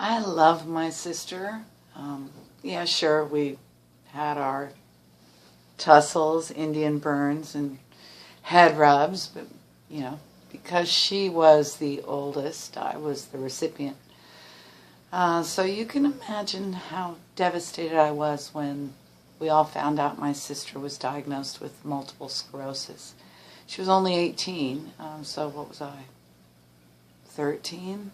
I love my sister. Yeah, sure, we had our tussles, Indian burns, and head rubs, but, because she was the oldest, I was the recipient. So you can imagine how devastated I was when we all found out my sister was diagnosed with multiple sclerosis. She was only 18, so what was I, 13?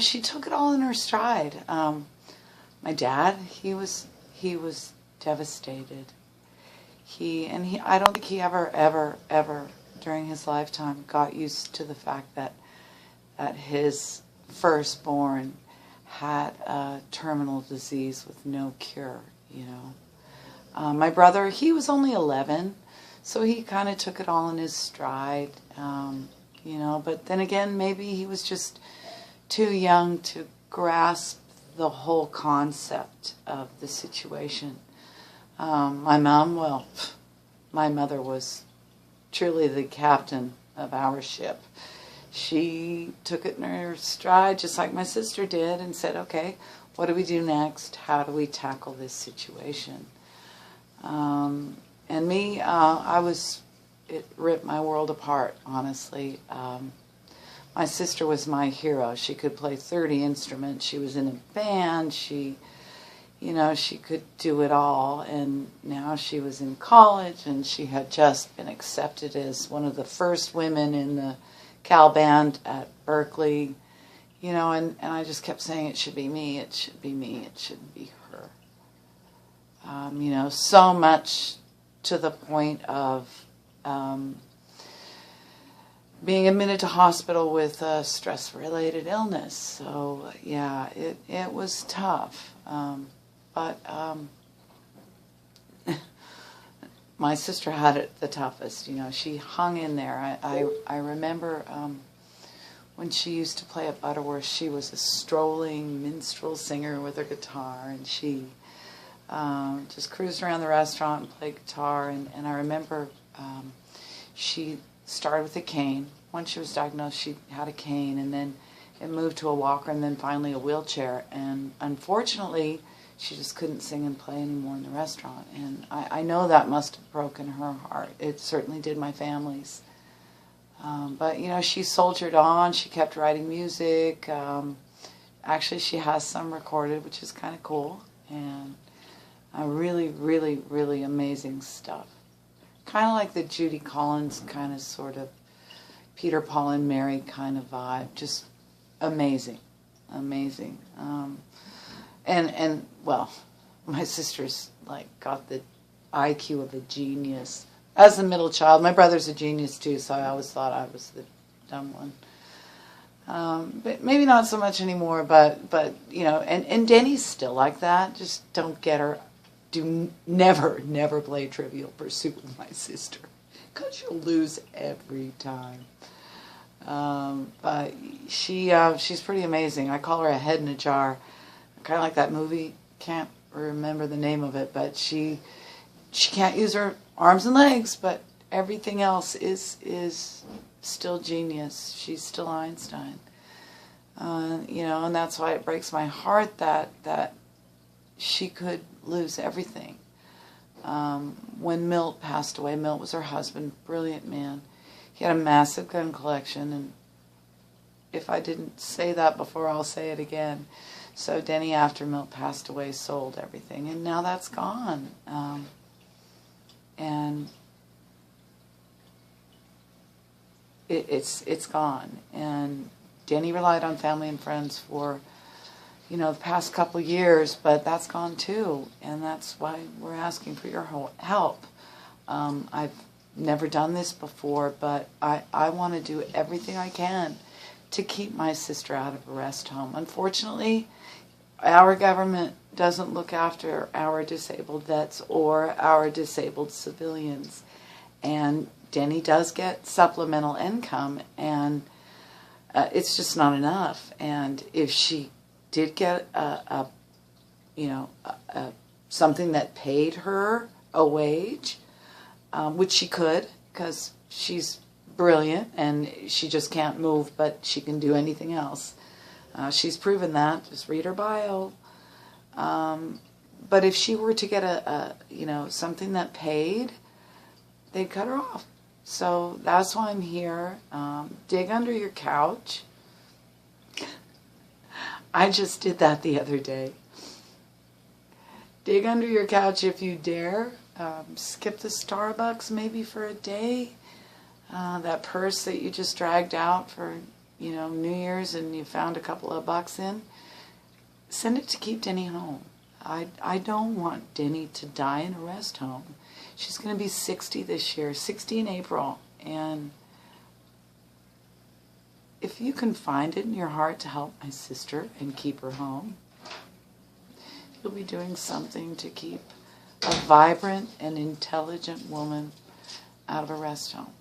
She took it all in her stride. My dad, he was devastated. I don't think he ever during his lifetime got used to the fact that his firstborn had a terminal disease with no cure, My brother, he was only 11, so he kind of took it all in his stride, but then again, maybe he was just too young to grasp the whole concept of the situation. My mom, my mother was truly the captain of our ship. She took it in her stride just like my sister did and said, okay, what do we do next? How do we tackle this situation? And me, it ripped my world apart, honestly. My sister was my hero. She could play 30 instruments. She was in a band. She could do it all. And now she was in college, and she had just been accepted as one of the first women in the Cal band at Berkeley. And I just kept saying, it should be me, it should be me, it shouldn't be her. So much to the point of being admitted to hospital with a stress-related illness. So, yeah, it was tough. But my sister had it the toughest. She hung in there. I remember when she used to play at Butterworth, she was a strolling minstrel singer with her guitar, and she just cruised around the restaurant and played guitar. And I remember she started with a cane. Once she was diagnosed, she had a cane, and then it moved to a walker, and then finally a wheelchair. And unfortunately, she just couldn't sing and play anymore in the restaurant. And I know that must have broken her heart. It certainly did my family's. But, she soldiered on. She kept writing music. Actually, she has some recorded, which is kind of cool. And really, really, really amazing stuff. Kind of like the Judy Collins kind of sort of Peter, Paul, and Mary kind of vibe. Just amazing. Amazing. And my sister's got the IQ of a genius. As the middle child, my brother's a genius too, so I always thought I was the dumb one. But maybe not so much anymore, but and Deni's still like that. Just don't get her. Never play Trivial Pursuit with my sister, because you'll lose every time. But she's pretty amazing. I call her a head in a jar. Kind of like that movie. Can't remember the name of it, but she can't use her arms and legs, but everything else is still genius. She's still Einstein. And that's why it breaks my heart that she could lose everything. When Milt passed away, Milt was her husband, brilliant man. He had a massive gun collection, and if I didn't say that before, I'll say it again. So Deni, after Milt passed away, sold everything, and now that's gone. And it's gone. And Deni relied on family and friends for, the past couple years, but that's gone too, and that's why we're asking for your help. I've never done this before, but I want to do everything I can to keep my sister out of a rest home. Unfortunately, our government doesn't look after our disabled vets or our disabled civilians. And Deni does get supplemental income, and it's just not enough. And if she did get something that paid her a wage, which she could, because she's brilliant, and she just can't move, but she can do anything else. She's proven that. Just read her bio. But if she were to get something that paid, they'd cut her off. So that's why I'm here. Dig under your couch. I just did that the other day. Dig under your couch if you dare. Skip the Starbucks maybe for a day. That purse that you just dragged out for, New Year's and you found a couple of bucks in. Send it to keep Deni home. I don't want Deni to die in a rest home. She's going to be 60 this year, 60 in April. And if you can find it in your heart to help my sister and keep her home, you'll be doing something to keep a vibrant and intelligent woman out of a rest home.